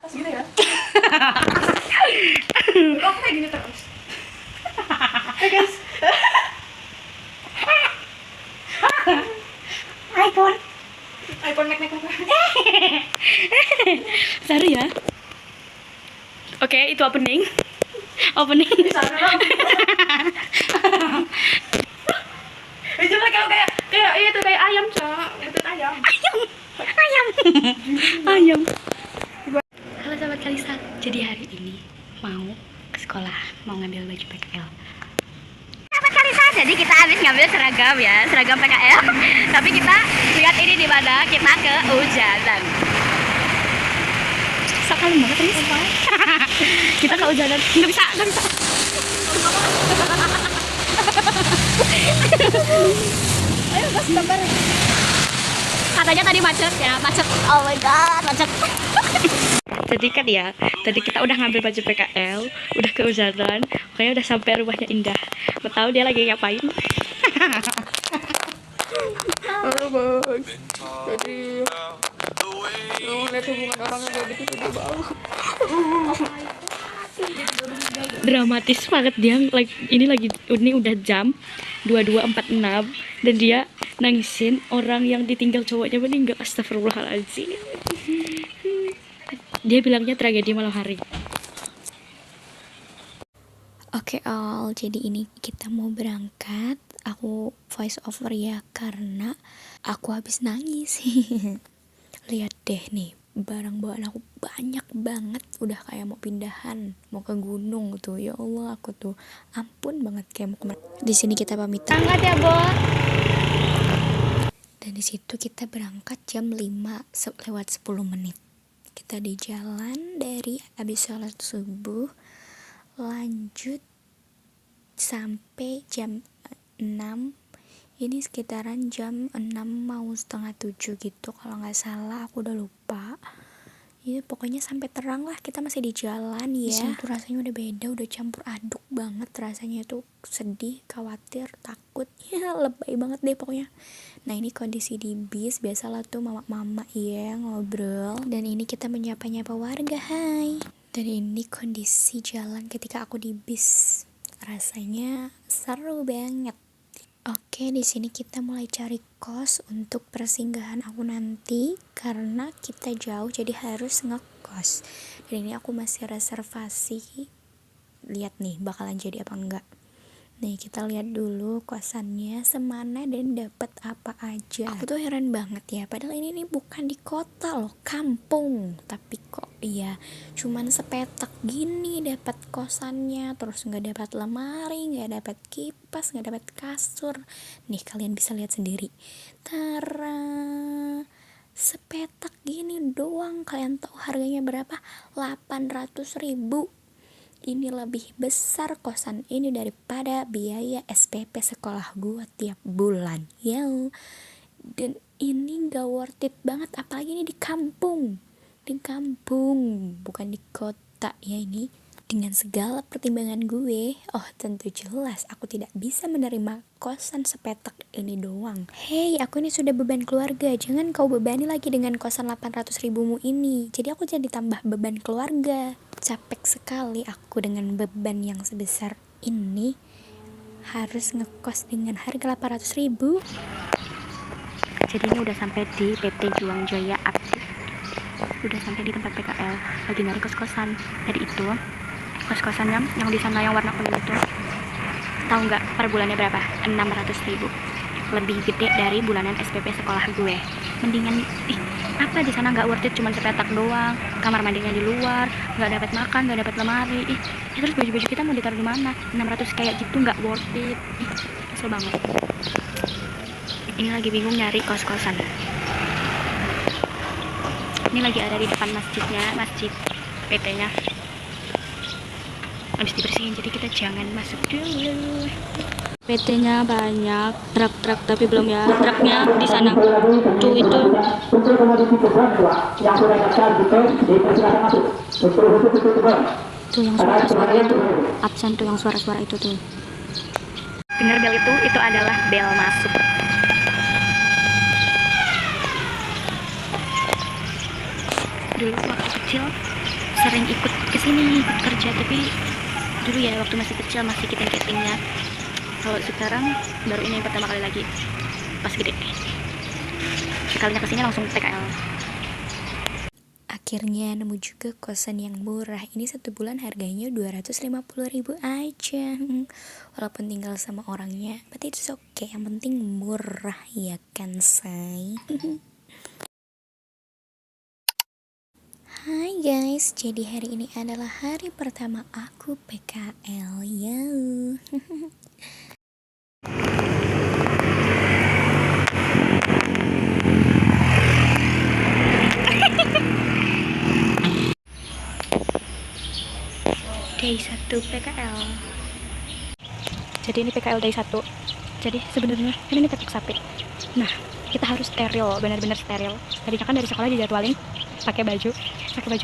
Pas gitu ya. Kok kayak gini terus? Guys. iPhone Mac. Sorry ya. Oke, itu opening. Bisa dong. Coba kayak itu kayak ayam, Cak. Butut ayam. Ayam. Halo sahabat Kalisa. Jadi hari ini mau ke sekolah, mau ngambil baju PKL. Sahabat Kalisa, jadi kita habis ngambil seragam ya, seragam PKL. Tapi kita lihat ini di mana, kita kehujanan. Sekali banget ini. Kita kehujanan. Nggak bisa. Ayo, Mas, gambar. Katanya tadi macet ya, macet. Oh my god, macet. Jadi kan ya, tadi kita udah ngambil baju PKL, udah kehujanan, kayaknya udah sampai rumahnya Indah. Nggak tahu dia lagi ngapain. Halo, Bang. Jadi lihat hubungan orangnya kayak gitu juga bau. Dramatis banget dia. Ini udah jam 22.46 dan dia nangisin orang yang ditinggal cowoknya meninggal. Astagfirullahaladzim. Dia bilangnya tragedi malam hari. Oke, jadi ini kita mau berangkat. Aku voice over ya karena aku habis nangis. Lihat deh nih, barang bawaan aku banyak banget, udah kayak mau pindahan, mau ke gunung tuh. Ya Allah, aku tuh ampun banget kayak mau kemana. Di sini kita pamitan. Berangkat ya, Bo. Dan di situ kita berangkat jam 5 lewat 10 menit. Kita di jalan dari habis sholat subuh lanjut sampai jam 6. Ini sekitaran jam 6 mau setengah 7 gitu kalau nggak salah, aku udah lupa. Ya pokoknya sampai terang lah, kita masih di jalan ya. Di sini tuh rasanya udah beda, udah campur aduk banget rasanya tuh, sedih, khawatir, takut, ya lebay banget deh pokoknya. Nah ini kondisi di bis, biasalah tuh mama-mama ya ngobrol. Dan ini kita menyapa-nyapa warga, hai. Dan ini kondisi jalan ketika aku di bis, rasanya seru banget. Oke, di sini kita mulai cari kos untuk persinggahan aku nanti karena kita jauh jadi harus ngekos. Dan ini aku masih reservasi. Lihat nih bakalan jadi apa enggak. Nih kita lihat dulu kosannya semana dan dapat apa aja. Aku tuh heran banget ya, padahal ini nih bukan di kota loh, kampung. Tapi kok iya cuman sepetak gini dapat kosannya, terus nggak dapat lemari, nggak dapat kipas, nggak dapat kasur. Nih kalian bisa lihat sendiri. Tara, sepetak gini doang. Kalian tahu harganya berapa? 800.000. Ini lebih besar kosan ini daripada biaya SPP sekolah gua tiap bulan ya. Dan ini gak worth it banget, apalagi ini di kampung bukan di kota ya. Ini dengan segala pertimbangan gue, oh tentu jelas aku tidak bisa menerima kosan sepetak ini doang. Hey, aku ini sudah beban keluarga, jangan kau bebani lagi dengan kosan 800.000 mu ini. Jadi aku jadi tambah beban keluarga. Capek sekali aku dengan beban yang sebesar ini, harus ngekos dengan harga 800.000. Jadi ini udah sampai di PT Juang Jaya Aktif, udah sampai di tempat PKL, lagi nyari kos-kosan. Jadi itu kos-kosan yang di sana yang warna kuning itu, tahu nggak per bulannya berapa? 600.000. Lebih gede dari bulanan SPP sekolah gue. Mendingan apa di sana nggak worth it, cuman sepetak doang, kamar mandinya di luar, nggak dapat makan, nggak dapat lemari. Ya terus baju-baju kita mau ditaruh di mana? 600 kayak gitu nggak worth it. Kesel banget. Ini lagi bingung nyari kos-kosan. Ini lagi ada di depan masjidnya, masjid PT-nya. Habis dibersihin, jadi kita jangan masuk dulu. PT-nya banyak, truk-truk tapi belum ya. Truknya di sana. Tuh itu. Tuh yang suara-suara itu. Absen tuh yang suara-suara itu tuh. Dengar bel itu adalah bel masuk. Dulu waktu kecil sering ikut kesini ikut kerja, tapi dulu ya waktu masih kecil masih kiting-kitingnya. Kalau sekarang baru ini pertama kali lagi pas gede. Sekalinya kesini langsung PKL. Akhirnya nemu juga kosan yang murah. Ini 1 bulan harganya 250.000 aja. Walaupun tinggal sama orangnya, berarti itu oke. Yang penting murah ya kan, say. Hai guys, jadi hari ini adalah hari pertama aku PKL ya. Day 1 PKL. Jadi ini PKL day 1. Jadi sebenarnya ini petuk sapi. Nah, kita harus steril, benar-benar steril. Tadinya kan dari sekolah dijadwalin pakai baju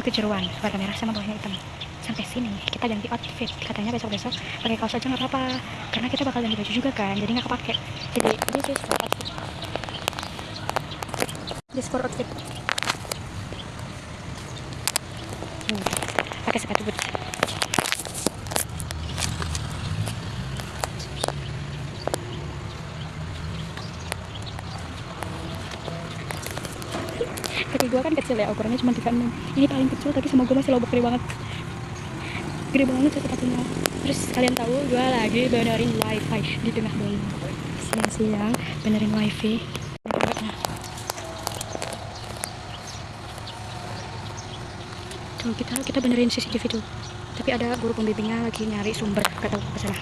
kejeruan warna merah sama bawahnya hitam. Sampai sini kita ganti outfit. Katanya besok-besok pakai kaos aja nggak apa-apa, karena kita bakal ganti baju juga kan. Jadi nggak kepake. Jadi ini sih for outfit. This for outfit. Pakai sepatu boot. Kaki gue kan kecil ya, ukurannya cuma 36. Ini paling kecil tapi sama gue masih lobok gede banget sepatunya. Terus kalian tahu gue lagi benerin wifi di tengah malam siang-siang, benerin wifi. Tuh kita benerin CCTV tuh, tapi ada guru pembimbingnya lagi nyari sumber, kata salah.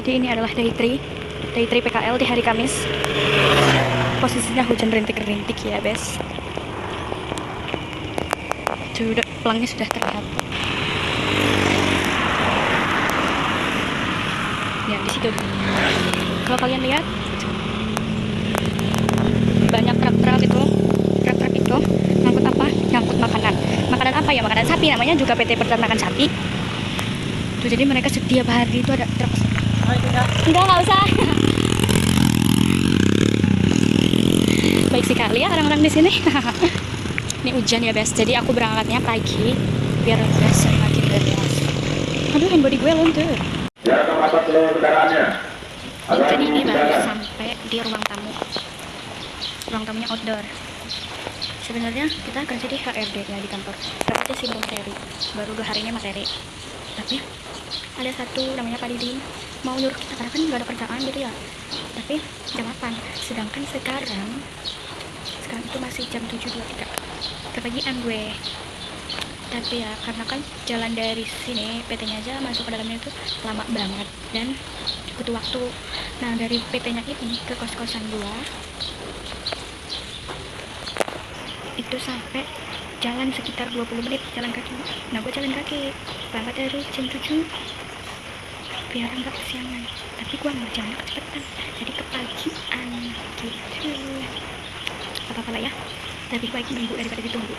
Jadi ini adalah day 3 PKL di hari Kamis. Posisinya hujan rintik-rintik ya, bes. Sudah pelangnya sudah terlihat. Ya di situ. Kalau kalian lihat banyak truk-truk itu ngangkut apa? Ngangkut makanan. Makanan apa ya? Makanan sapi, namanya juga PT Peternakan Sapi. Tuh, jadi mereka setiap hari itu ada truk. Enggak usah. Baik sekali ya orang-orang di sini. Ini hujan ya, bes. Jadi aku berangkatnya pagi biar bes semakin deras. Aduh, handbody gue luntur. Jadi ini baru sampai di ruang tamu. Ruang tamunya outdoor. Sebenarnya kita kerja di HRD ya, di kantor. Tapi sih belum materi. Baru 2 hari ini materi. Tapi ada satu namanya Pak Didin mau nyuruh kita, karena kan nggak ada kerjaan gitu ya, tapi jam 8. Sedangkan sekarang itu masih jam 7.23, kepagian gue. Tapi ya karena kan jalan dari sini PT-nya aja masuk ke dalamnya itu lama banget dan butuh waktu. Nah, dari PT-nya ini ke kos-kosan gua itu sampai jalan sekitar 20 menit jalan kaki. Nah, gue jalan kaki berangkat dari jam 7 biar enggak kesiangan, tapi gue mau jalan kecepatan jadi kepagian gitu. Apa-apa lah ya, lebih baik nunggu daripada ditunggu.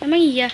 Emang iya.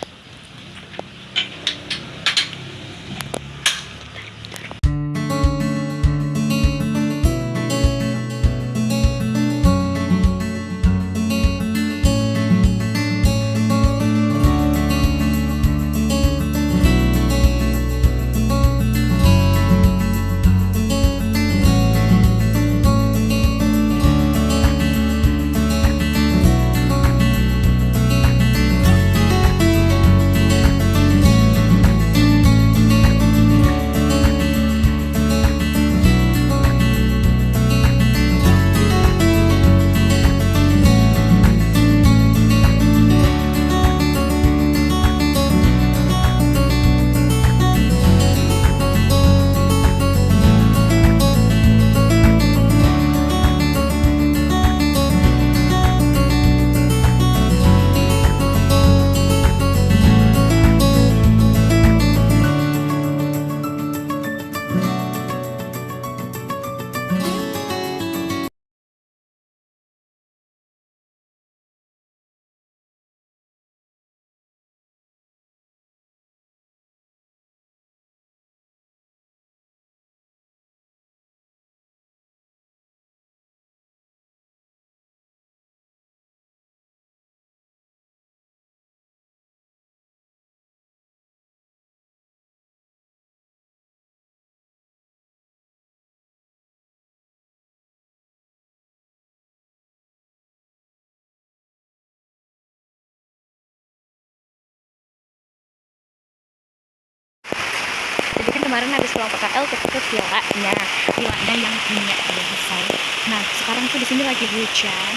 kemarin habis pulang PKL kita ke villanya yang punya besar. Nah sekarang tuh di sini lagi hujan.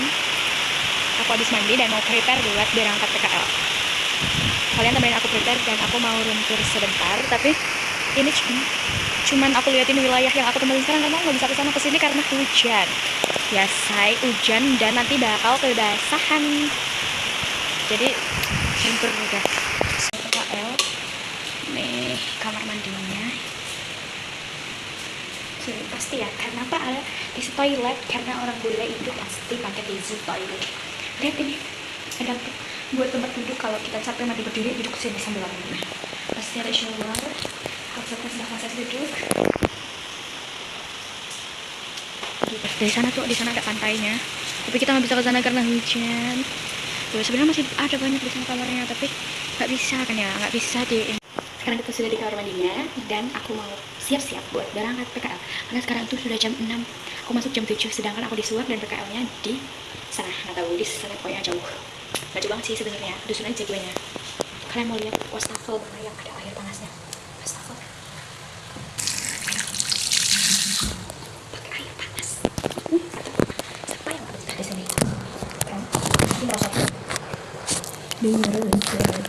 Aku habis mandi dan mau prepare buat berangkat PKL. Kalian temenin aku prepare dan aku mau room tour sebentar. Tapi ini cuman aku liatin wilayah yang aku temenin sekarang karena nggak bisa kesana kesini karena hujan. Ya say, hujan dan nanti bakal kebasahan. Jadi hampir udah PKL. Nih kamar mandinya. Jadi pasti ya, kenapa ada tisu toilet? Karena orang bule itu pasti pakai tisu toilet. Lihat ini, ada buat tempat duduk kalau kita capek mandi berdiri, duduk sini sambil mandi. Pasti ada shower, fasilitas duduk. Gitu. Dari sana tuh, di sana ada pantainya. Tapi kita nggak bisa ke sana karena hujan. Tuh sebenarnya masih ada banyak di sana kamarnya, tapi nggak bisa kan ya, nggak bisa di. Sekarang kita sudah di kamar mandinya dan aku mau siap-siap buat berangkat PKL karena sekarang itu sudah jam 6, aku masuk jam 7, sedangkan aku disuap dan PKL-nya di sana, nggak tahu di sana, pokoknya jauh banget sih sebenarnya, dusun aja guanya. Kalian mau lihat wastafel mana yang ada air panasnya? Wastafel pakai air panas. Siapa yang nggak betah di sini kan? Ini merosot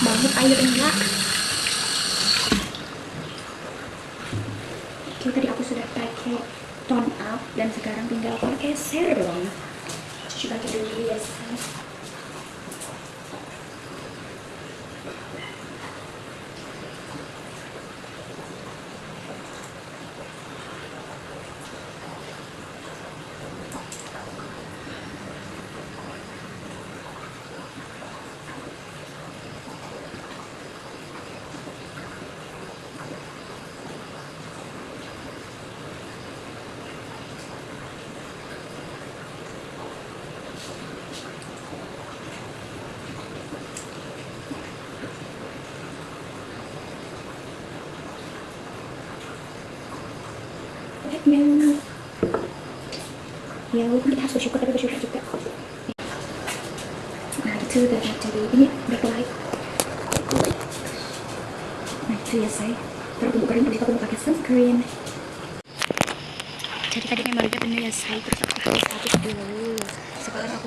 banget airnya. Oke, tadi aku sudah pakai tone up dan sekarang tinggal pakai serum. Cuci kaki dulu ya sayang. Ya walaupun kita harus bersyukur tapi bersyukur juga. Nah itu udah jadi ini backlight. Nah itu ya say, terus aku bukain terus aku mau pakai sunscreen. Jadi tadi memang udah bener ya say, terus aku harus habis dulu. Sekarang aku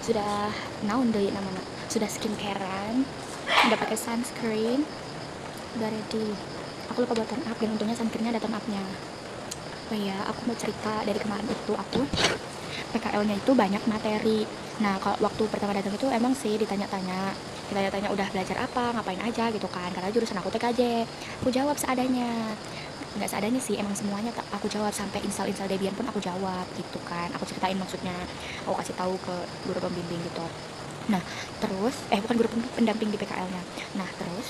sudah naon deh namanya, sudah skincarean, udah pakai sunscreen, udah ready. Aku lupa buat tone up dan untungnya sunscreennya ada tone upnya. Oh iya, aku mau cerita dari kemarin itu aku PKL-nya itu banyak materi. Nah, kalau waktu pertama datang itu emang sih ditanya-tanya udah belajar apa, ngapain aja gitu kan. Karena jurusan aku TKJ. Aku jawab seadanya. Nggak seadanya sih, emang semuanya aku jawab sampai install Debian pun aku jawab gitu kan. Aku ceritain maksudnya. Aku kasih tahu ke guru pembimbing gitu. Nah, terus bukan guru pendamping di PKL-nya. Nah, terus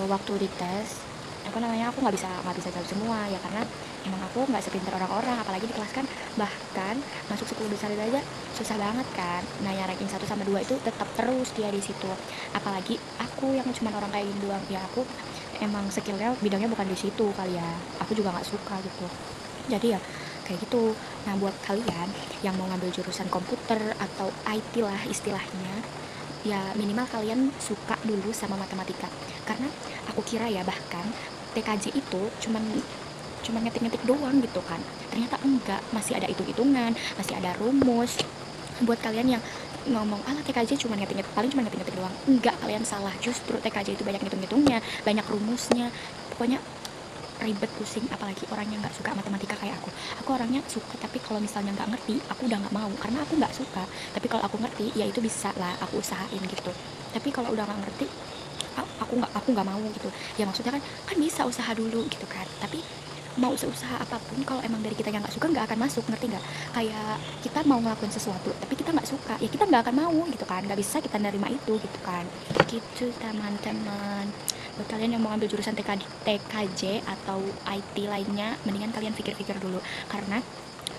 waktu dites aku nggak bisa jawab semua ya karena emang aku nggak sepintar orang-orang, apalagi di kelas kan bahkan masuk 10 besar itu aja susah banget kan. Nah yang ranking 1 sama 2 itu tetap terus dia di situ, apalagi aku yang cuma orang kayak gini doang. Ya aku emang skillnya bidangnya bukan di situ kali ya, aku juga nggak suka gitu, jadi ya kayak gitu. Nah buat kalian yang mau ngambil jurusan komputer atau IT lah istilahnya, ya minimal kalian suka dulu sama matematika. Karena aku kira ya bahkan TKJ itu cuman ngetik-ngetik doang gitu kan, ternyata enggak, masih ada hitung-hitungan, masih ada rumus. Buat kalian yang ngomong TKJ cuma ngetik-ngetik, paling cuma ngetik-ngetik doang, enggak, kalian salah. Justru TKJ itu banyak hitung-hitungnya, banyak rumusnya, pokoknya ribet, pusing. Apalagi orang yang nggak suka matematika kayak aku orangnya suka, tapi kalau misalnya nggak ngerti aku udah nggak mau, karena aku nggak suka. Tapi kalau aku ngerti ya itu bisa lah aku usahain gitu. Tapi kalau udah nggak ngerti aku nggak mau gitu ya. Maksudnya kan bisa usaha dulu gitu kan, tapi mau seusaha apapun kalau emang dari kita yang nggak suka nggak akan masuk, ngerti nggak? Kayak kita mau ngelakuin sesuatu tapi kita nggak suka ya kita nggak akan mau gitu kan, nggak bisa kita nerima itu gitu kan. Gitu teman-teman. Buat kalian yang mau ambil jurusan TKJ atau IT lainnya, mendingan kalian pikir-pikir dulu, karena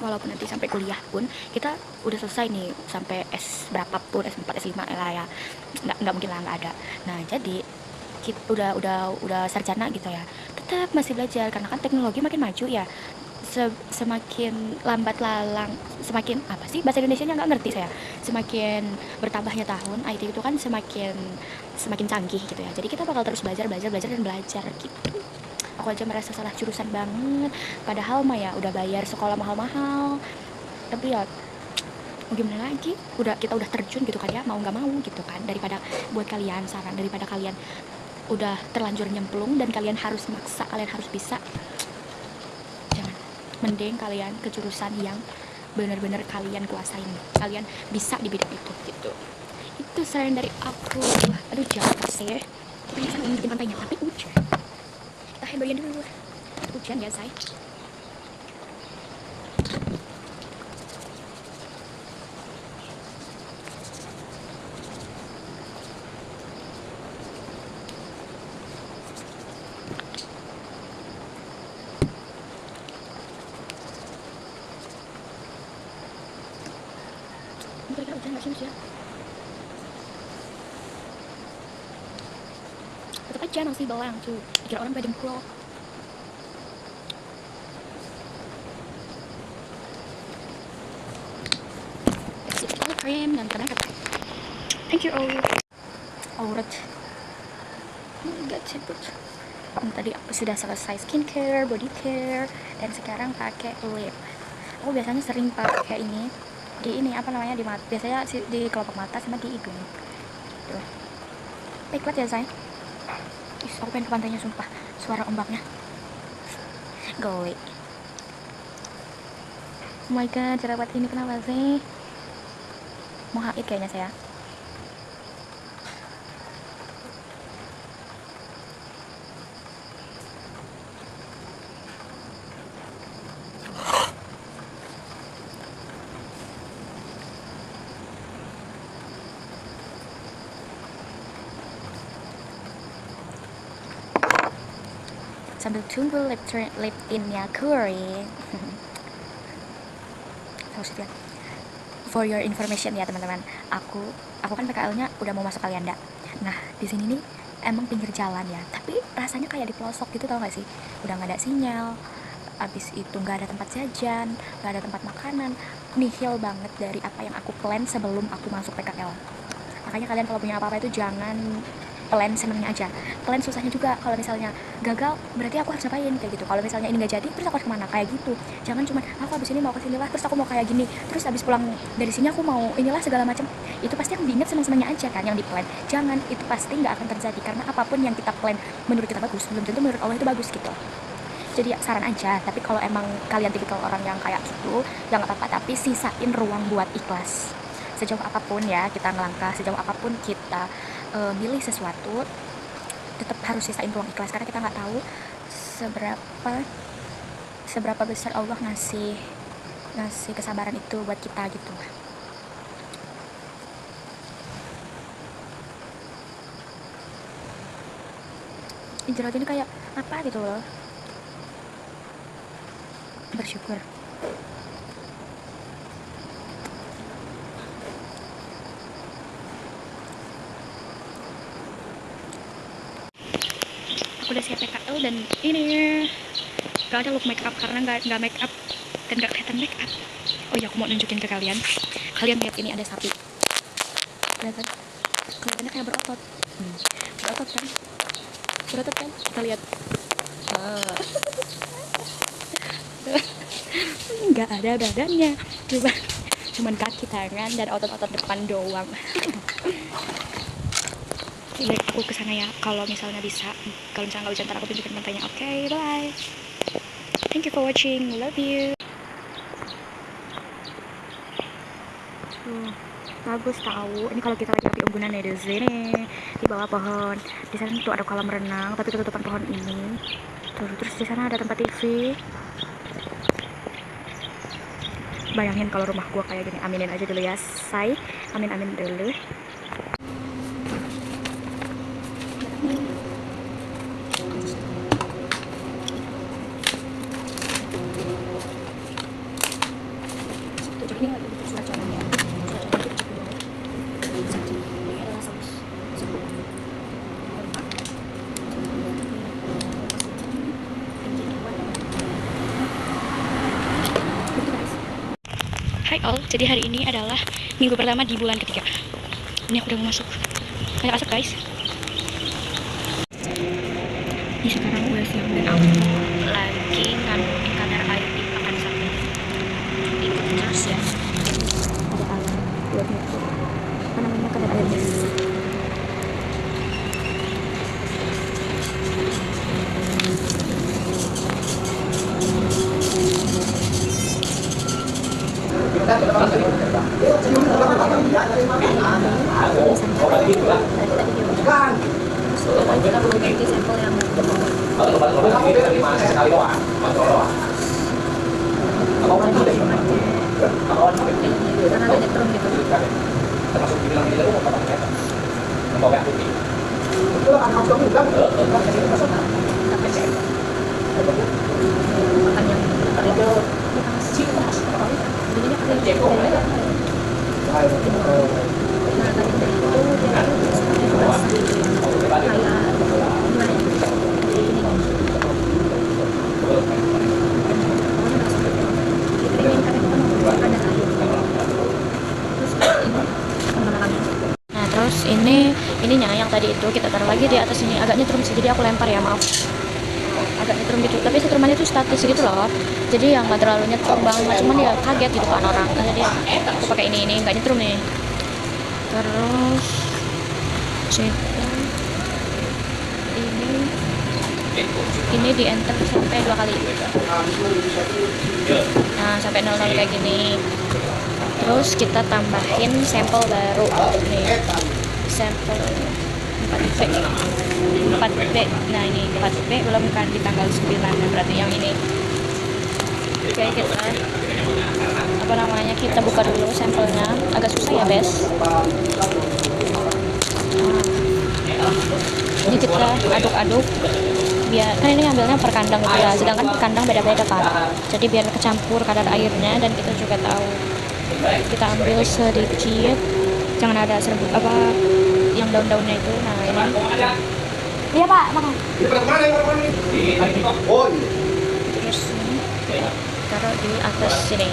walaupun nanti sampai kuliah pun kita udah selesai nih sampai S berapapun, S4 S5 lah ya, nggak mungkin lah nggak ada. Nah jadi kita udah sarjana gitu ya, tetap masih belajar karena kan teknologi makin maju ya. semakin lambat lalang, semakin apa sih bahasa Indonesianya nggak ngerti saya, semakin bertambahnya tahun IT itu kan semakin canggih gitu ya, jadi kita bakal terus belajar gitu. Aku aja merasa salah jurusan banget, padahal mah ya udah bayar sekolah mahal-mahal, tapi ya mau gimana lagi, kita udah terjun gitu kan ya, mau nggak mau gitu kan. Daripada buat kalian saran, daripada kalian udah terlanjur nyemplung dan kalian harus maksa, kalian harus bisa, jangan. Mending kalian ke jurusan yang benar-benar kalian kuasain, kalian bisa di bidang itu gitu. Itu saran dari aku. Aduh jangan sih, kita bisa ngomongin pantainya tapi hujan, kita hendoyan dulu, hujan ya say. Kira-kira hujan nggak sih ya? Tetap aja masih belang tuh, dikira orang pada demplok. All cream dan ternyata thank you all. Aurat nggak cepet. Tadi aku sudah selesai skincare, body care, dan sekarang pakai lip. Aku biasanya sering pakai ini di apa namanya, di mata, biasanya di kelopak mata sama di hidung tuh. Baik banget ya say. Aku pengen ke pantainya sumpah, suara ombaknya gowe. Oh my god, jerawat ini kenapa sih? Mau haid kayaknya saya. Sambil tunggu lip tinnya kering. For your information ya teman-teman, aku kan PKL-nya udah mau masuk Alianda. Nah di sini nih emang pinggir jalan ya, tapi rasanya kayak di pelosok gitu, tau gak sih? Udah nggak ada sinyal, abis itu nggak ada tempat jajan, nggak ada tempat makanan, nihil banget dari apa yang aku plan sebelum aku masuk PKL. Makanya kalian kalau punya apa-apa itu jangan plan senengnya aja, plan susahnya juga. Kalau misalnya gagal berarti aku harus ngapain kayak gitu. Kalau misalnya ini nggak jadi terus aku harus kemana kayak gitu. Jangan cuma aku abis ini mau ke sini lah, terus aku mau kayak gini, terus abis pulang dari sini aku mau inilah segala macam. Itu pasti yang diingat seneng-senengnya aja kan, yang di plan. Jangan, itu pasti nggak akan terjadi, karena apapun yang kita plan menurut kita bagus belum tentu menurut Allah itu bagus gitu. Jadi ya, saran aja. Tapi kalau emang kalian tipikal orang yang kayak gitu, ya nggak apa-apa, tapi sisain ruang buat ikhlas. Sejauh apapun ya kita ngelangkah, sejauh apapun kita milih sesuatu, tetap harus sisain ruang ikhlas, karena kita nggak tahu seberapa besar Allah ngasih kesabaran itu buat kita gitu. Jerawat ini kayak apa gitu loh. Bersyukur. Aku udah siap PKL dan ini gak ada look make up karena nggak make up dan gak kelihatan make up. Oh iya, aku mau nunjukin ke kalian. Kalian lihat, ini ada sapi. Kelihatan? Kelihatannya kayak berotot. Berotot kan? Berotot kan? Kita lihat. Nggak ada badannya, cuman kaki, tangan, dan otot-otot depan doang. Baik, aku kesana ya kalau misalnya bisa. Kalau misalnya nggak bisa, ntar aku tunjukin pantainya. Oke, bye. Thank you for watching, love you. Bagus tahu. Ini kalau kita lagi api unggunan ya, di sini di bawah pohon. Di sana tuh ada kolam renang tapi ketutupan pohon ini. Terus di sana ada tempat TV. Bayangin kalau rumah gua kayak gini. Aminin aja dulu ya, say. Amin dulu. all, jadi hari ini adalah minggu pertama di bulan ketiga. Ini aku udah mau masuk. Kayak asap guys. Ini sekarang udah siang dan aku lagi ngambil kadar air di pakan sapi. Ikut terus ya. Ada alat buat ngukur. Apa namanya kadar airnya? Kita mau ganti sampel yang karena ada nyetrum gitu. Makan yang nah terus ininya yang tadi itu kita taruh lagi di atas ini, agak nyetrum sih, jadi aku lempar ya, maaf, agak nyetrum gitu, tapi setrumannya itu statis gitu loh, jadi yang nggak terlalu nyetrum banget, cuman ya kaget gitu kan orang, jadi aku pakai ini nggak nyetrum nih. Terus ini di enter sampai 2 kali, nah sampai 0 kayak gini. Terus kita tambahin sampel baru nih, sampel 4B. Nah ini 4B belum kan di tanggal 9, nah berarti yang ini. Oke, kita apa namanya, kita buka dulu sampelnya, agak susah ya bes. Ini kita aduk-aduk biar, kan ini ngambilnya per kandang gitu ya, sedangkan per kandang beda-beda kan, jadi biar kecampur kadar airnya, dan kita juga tahu kita ambil sedikit, jangan ada serbuk apa yang daun-daunnya itu. Nah ini iya pak, makan. Terus ini taruh di atas sini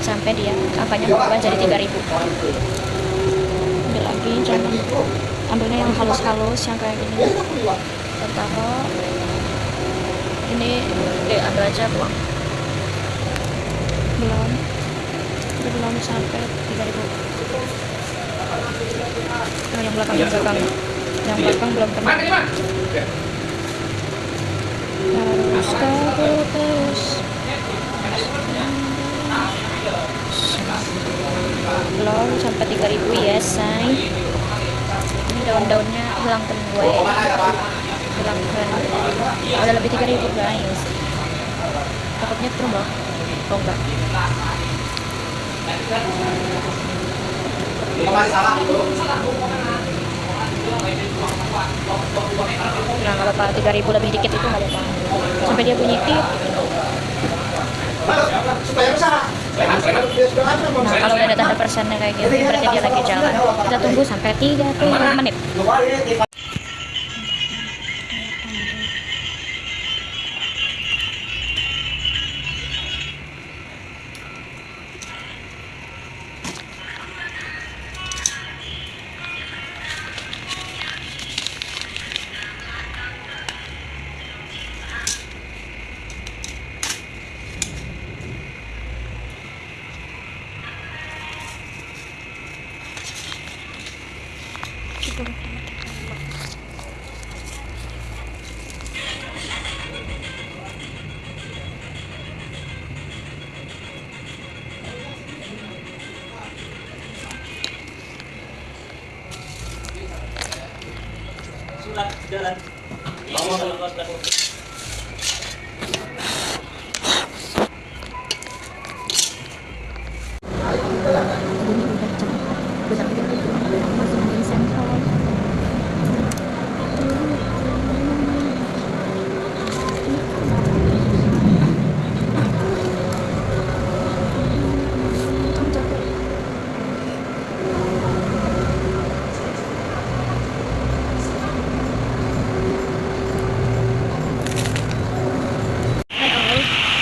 sampai dia angkanya berubah jadi 3.000. Ambil lagi, jangan ambilnya yang halus-halus yang kayak gini. Kita taruh ini, ambil aja, buang. Belum sampai 3.000. Nah, yang belakang belum kena. Terus belum sampai 3.000 ya say. Ini daun-daunnya hilangkan gue, udah lebih 3.000 guys, takutnya turun loh. Oh enggak, nah nggak apa-apa, 3.000 lebih dikit itu nggak apa-apa, sampai dia bunyi tit. Nah kalau udah ada tanda persennya kayak gitu berarti dia lagi jalan. Kita tunggu sampai 30 menit. Jalan.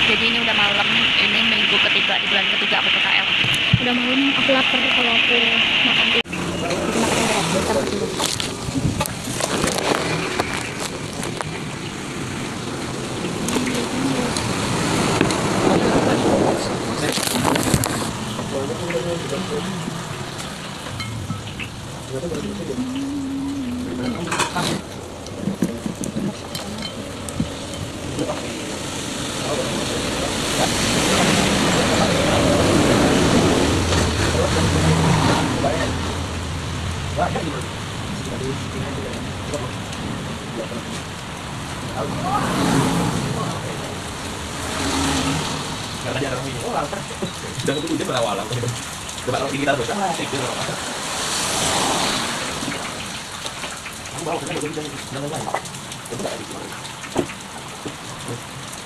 Jadi ini udah malam, ini minggu ketiga di bulan ketiga PPKM. udah malam, aku lapar kalau aku makan itu. Kita makan yang berat, kita makan dulu. Dan itu dia berawalan. Coba kalau kita bisa,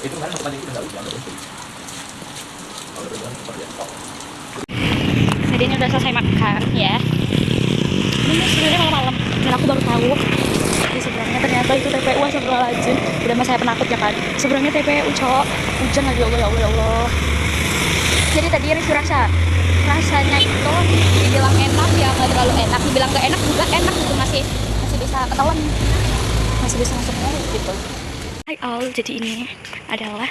itu kan satu kita nggak bisa. Jadi ini udah selesai makan ya. Ini sebenarnya malam-malam dan aku baru tahu di seberangnya ternyata itu TPU. Astagfirullahaladzim, udah mas saya penakut ya kan. Seberangnya TPU cowok, hujan lagi, ya Allah, ya Allah, ya Allah. Jadi tadi review rasanya itu dibilang enak ya nggak terlalu enak, dibilang nggak enak juga enak gitu, masih bisa ketelan, masih bisa masuk mulut gitu. Hai all, jadi ini adalah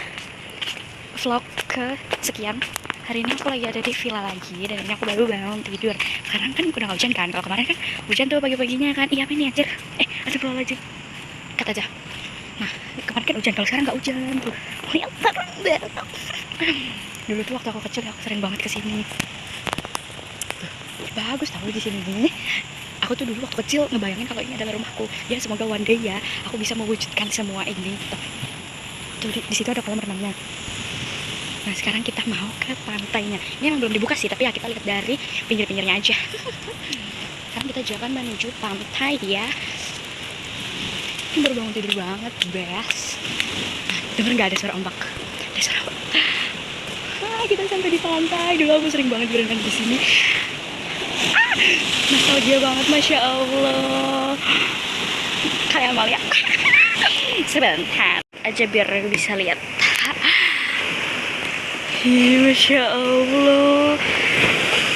vlog kesekian. Hari ini aku lagi ada di villa lagi dan ini aku baru bangun tidur. Sekarang kan udah nggak hujan kan, kalau kemarin kan hujan tuh pagi-paginya kan. Iya apa ini anjir, astagfirullahaladzim, kata aja. Nah kemarin kan hujan, kalau sekarang nggak hujan tuh. Lihat terang banget. Dulu tuh waktu aku kecil aku sering banget kesini. Bagus tahu di sini nih. Aku tuh dulu waktu kecil ngebayangin kalau ini adalah rumahku. Ya semoga one day ya aku bisa mewujudkan semua ini. Tuh di situ ada kolam renangnya. Nah sekarang kita mau ke pantainya. Ini emang belum dibuka sih, tapi ya kita lihat dari pinggir-pinggirnya aja. Sekarang kita jalan menuju pantai ya. Ini baru bangun tidur banget, best. Nah, denger nggak ada suara ombak? Ada suara ombak. Kita sampai di pantai. Dulu aku sering banget berenang di sini. Nostalgia banget, masya Allah. Kayak Amalia. Sebentar aja biar bisa lihat. Masya Allah.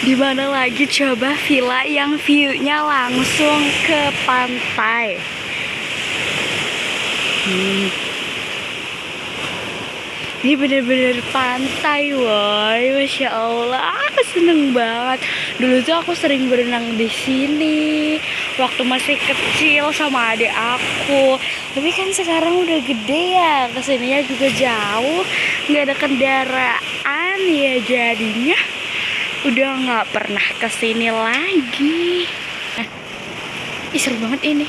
Dimana lagi coba villa yang view-nya langsung ke pantai. Ini bener-bener pantai, woy. Masya Allah, aku seneng banget. Dulu tuh aku sering berenang di sini waktu masih kecil sama adik aku. Tapi kan sekarang udah gede ya, kesininya juga jauh, nggak ada kendaraan ya, jadinya udah nggak pernah kesini lagi. Nah, ih seru banget ini.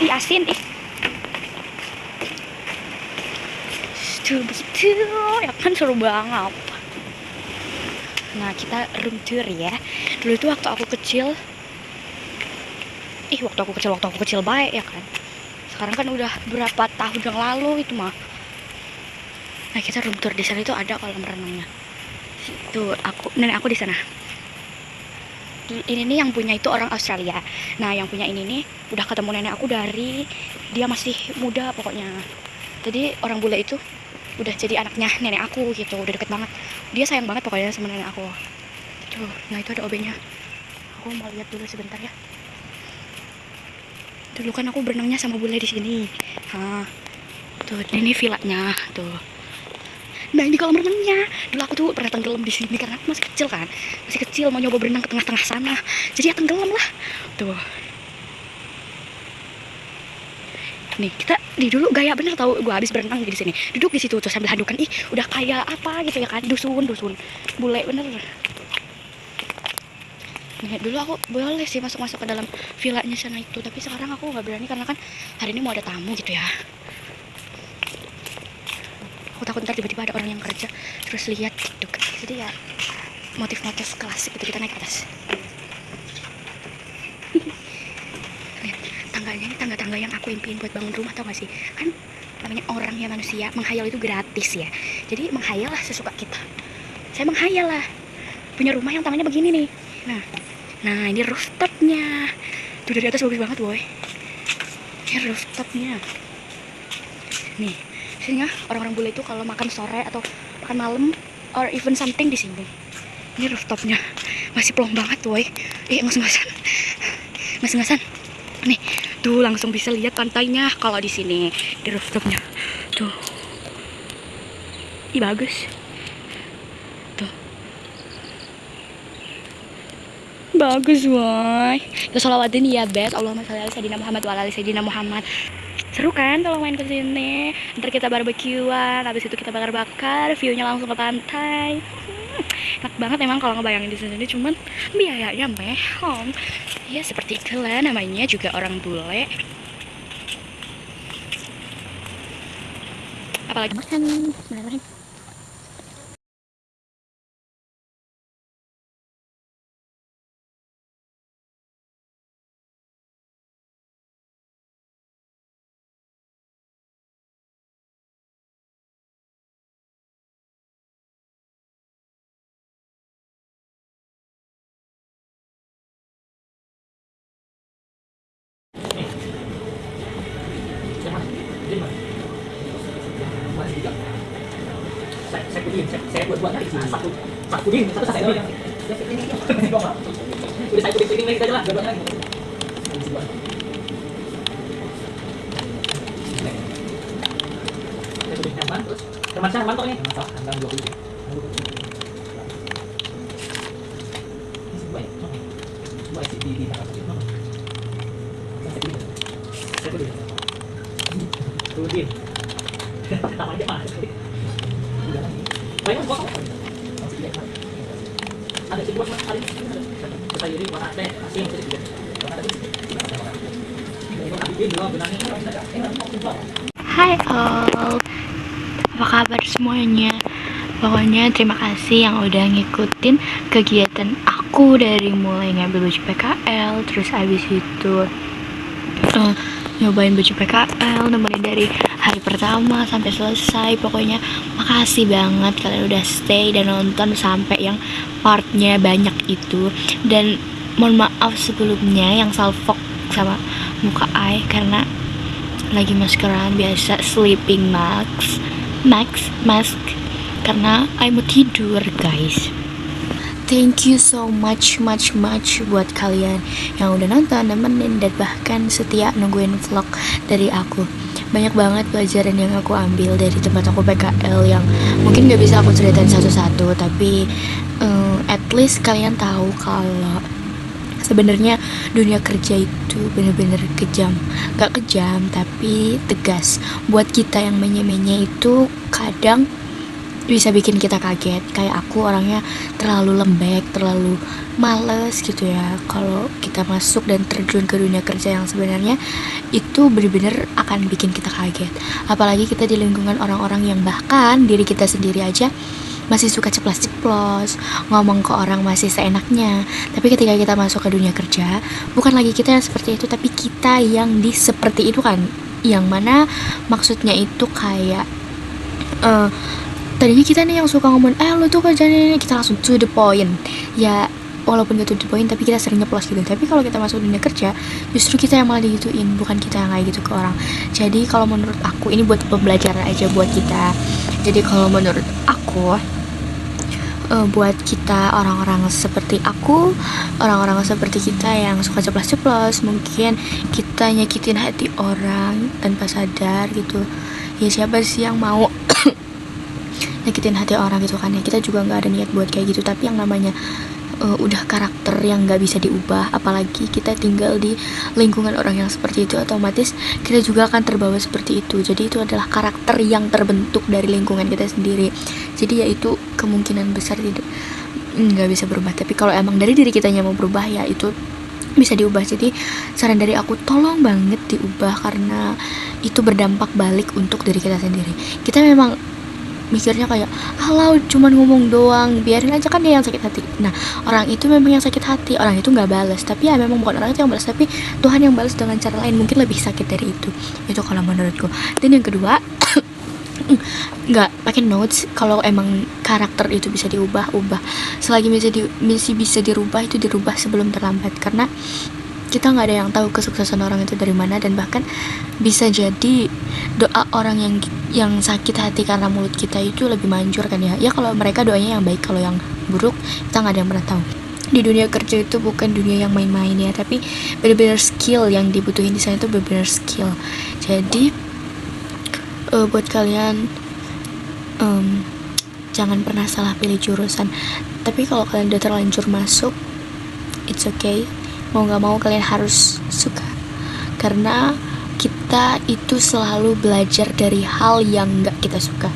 Ih asin, ih. Begitu ya kan, seru banget. Nah kita room tour ya. Dulu tuh waktu aku kecil, waktu aku kecil baik ya kan. Sekarang kan udah berapa tahun yang lalu itu mah. Nah kita room tour di sana itu ada kolam renangnya. Itu nenek aku di sana. Ini nih yang punya itu orang Australia. Nah yang punya ini nih udah ketemu nenek aku dari dia masih muda pokoknya. Jadi orang bule itu udah jadi anaknya nenek aku gitu, udah deket banget. Dia sayang banget pokoknya sama nenek aku. Tuh, nah itu ada OB-nya. Aku mau lihat dulu sebentar ya. Dulu kan aku berenangnya sama bule di sini. Nah, tuh ini villanya tuh. Nah ini kolam renangnya. Dulu aku tuh pernah tenggelam di sini karena aku masih kecil kan, masih kecil mau nyoba berenang ke tengah-tengah sana. Jadi ya tenggelam lah. Tuh. Nih kita di dulu gaya bener tau, gue habis berenang di sini, duduk di situ tuh sambil handukan. Ih udah kayak apa gitu ya kan, dusun bule bener. Nih dulu aku boleh sih masuk ke dalam villanya sana itu, tapi sekarang aku nggak berani karena kan hari ini mau ada tamu gitu ya. Aku takut ntar tiba-tiba ada orang yang kerja terus lihat gitu kan. Jadi ya motif-motif klasik itu, kita naik ke atas. Tangganya ini tangga-tangga yang aku impiin buat bangun rumah, tau gak sih? Kan namanya orang ya, manusia menghayal itu gratis ya. Jadi menghayal lah sesuka kita. Saya menghayal lah punya rumah yang tangannya begini nih. Nah ini rooftopnya. Tuh dari atas bagus banget boy. Ini rooftopnya. Nih sini ya, orang-orang bule itu kalau makan sore atau makan malam or even something di sini. Ini rooftopnya masih plong banget woy. Ngas-ngasan. Ngas-ngasan. Nih, tuh langsung bisa lihat pantainya kalau di sini di rooftopnya. Tuh. Ih, bagus. Tuh. Bagus woy. Kita sholawatin ya beb. Allahumma sholli ala sayyidina Muhammad wa ala ali sayyidina Muhammad. Seru kan kalau main ke sini. Ntar kita barbekyuan, habis itu kita bakar-bakar, view-nya langsung ke pantai. Enak banget emang kalau ngebayangin di sini, cuman biayanya mehong. Ya seperti itulah, namanya juga orang bule. Apalagi makan. Bismillahirrahmanirrahim. Saya buat-buatnya di sini. Pak puding, satu saya puding. Udah saya puding lagi aja lah, buat lagi. Saya puding Herman, terus Herman saya mantap nih. Mantap, Herman 20. Ini sebuah ya. Sebuah di saya puding. Puding. Sama aja mah. Ada sih buat hari kita jadi warna teh asing gitu. Hai all, apa kabar semuanya? Pokoknya terima kasih yang udah ngikutin kegiatan aku dari mulai ngambil baju PKL, terus abis itu nyobain baju PKL, nemenin dari hari pertama sampai selesai. Pokoknya makasih banget kalian udah stay dan nonton sampai yang partnya banyak itu. Dan mohon maaf sebelumnya yang salfok sama muka ai karena lagi maskeran biasa, sleeping mask karena ai mau tidur guys. Thank you so much buat kalian yang udah nonton, nemenin, dan bahkan setia nungguin vlog dari aku. Banyak banget pelajaran yang aku ambil dari tempat aku PKL yang mungkin gak bisa aku ceritain satu-satu, tapi at least kalian tahu kalau sebenarnya dunia kerja itu bener-bener kejam. Gak kejam tapi tegas. Buat kita yang menye-menye itu kadang bisa bikin kita kaget. Kayak aku orangnya terlalu lembek, terlalu males gitu ya. Kalau kita masuk dan terjun ke dunia kerja yang sebenarnya itu bener-bener akan bikin kita kaget. Apalagi kita di lingkungan orang-orang yang bahkan diri kita sendiri aja masih suka ceplas-ceplos, ngomong ke orang masih seenaknya. Tapi ketika kita masuk ke dunia kerja, bukan lagi kita yang seperti itu, tapi kita yang di seperti itu kan. Yang mana maksudnya itu kayak tadinya kita nih yang suka ngomong lu tuh kerjanya ini, kita langsung to the point ya, walaupun gak to the point tapi kita sering nyeplos gitu. Tapi kalau kita masuk dunia kerja justru kita yang malah digituin, bukan kita yang kayak gitu ke orang. Jadi kalau menurut aku ini buat pembelajaran aja buat kita. Jadi kalau menurut aku buat kita orang-orang seperti aku, orang-orang seperti kita yang suka ceplos-ceplos, mungkin kita nyakitin hati orang tanpa sadar gitu ya. Siapa sih yang mau nyakitin hati orang gitu kan ya. Kita juga nggak ada niat buat kayak gitu, tapi yang namanya udah karakter yang nggak bisa diubah, apalagi kita tinggal di lingkungan orang yang seperti itu, otomatis kita juga akan terbawa seperti itu. Jadi itu adalah karakter yang terbentuk dari lingkungan kita sendiri. Jadi ya itu kemungkinan besar tidak nggak bisa berubah. Tapi kalau emang dari diri kitanya mau berubah ya itu bisa diubah. Jadi saran dari aku tolong banget diubah, karena itu berdampak balik untuk diri kita sendiri. Kita memang mikirnya kayak halau cuman ngomong doang, biarin aja kan dia yang sakit hati. Nah orang itu memang yang sakit hati, orang itu nggak balas, tapi ya memang bukan orang itu yang balas, tapi Tuhan yang balas dengan cara lain, mungkin lebih sakit dari itu kalau menurutku. Dan yang kedua nggak pakai notes. Kalau emang karakter itu bisa diubah, ubah. Selagi bisa dirubah itu dirubah sebelum terlambat, karena Kita nggak ada yang tahu kesuksesan orang itu dari mana, dan bahkan bisa jadi doa orang yang sakit hati karena mulut kita itu lebih manjur kan ya. Ya kalau mereka doanya yang baik, kalau yang buruk kita nggak ada yang pernah tahu. Di dunia kerja itu bukan dunia yang main-main ya, tapi benar-benar skill yang dibutuhin di sana itu benar-benar skill. Jadi buat kalian jangan pernah salah pilih jurusan. Tapi kalau kalian udah terlanjur masuk, it's okay. Mau gak mau kalian harus suka, karena kita itu selalu belajar dari hal yang gak kita suka.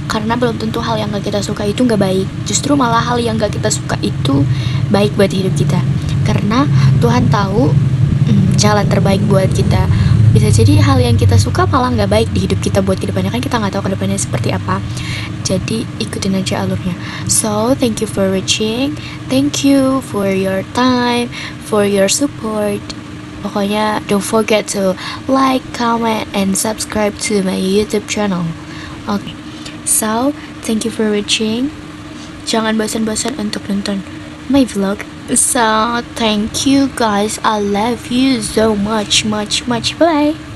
Karena belum tentu hal yang gak kita suka itu gak baik, justru malah hal yang gak kita suka itu baik buat hidup kita. Karena Tuhan tahu jalan terbaik buat kita. Bisa jadi hal yang kita suka malah gak baik di hidup kita buat kedepannya, kan kita gak tahu kedepannya seperti apa. Jadi ikutin aja alurnya. So thank you for watching, thank you for your time, for your support. Pokoknya don't forget to like, comment, and subscribe to my YouTube channel. Okay, so thank you for watching. Jangan bosan-bosan untuk nonton my vlog. So thank you guys, I love you so much. Bye.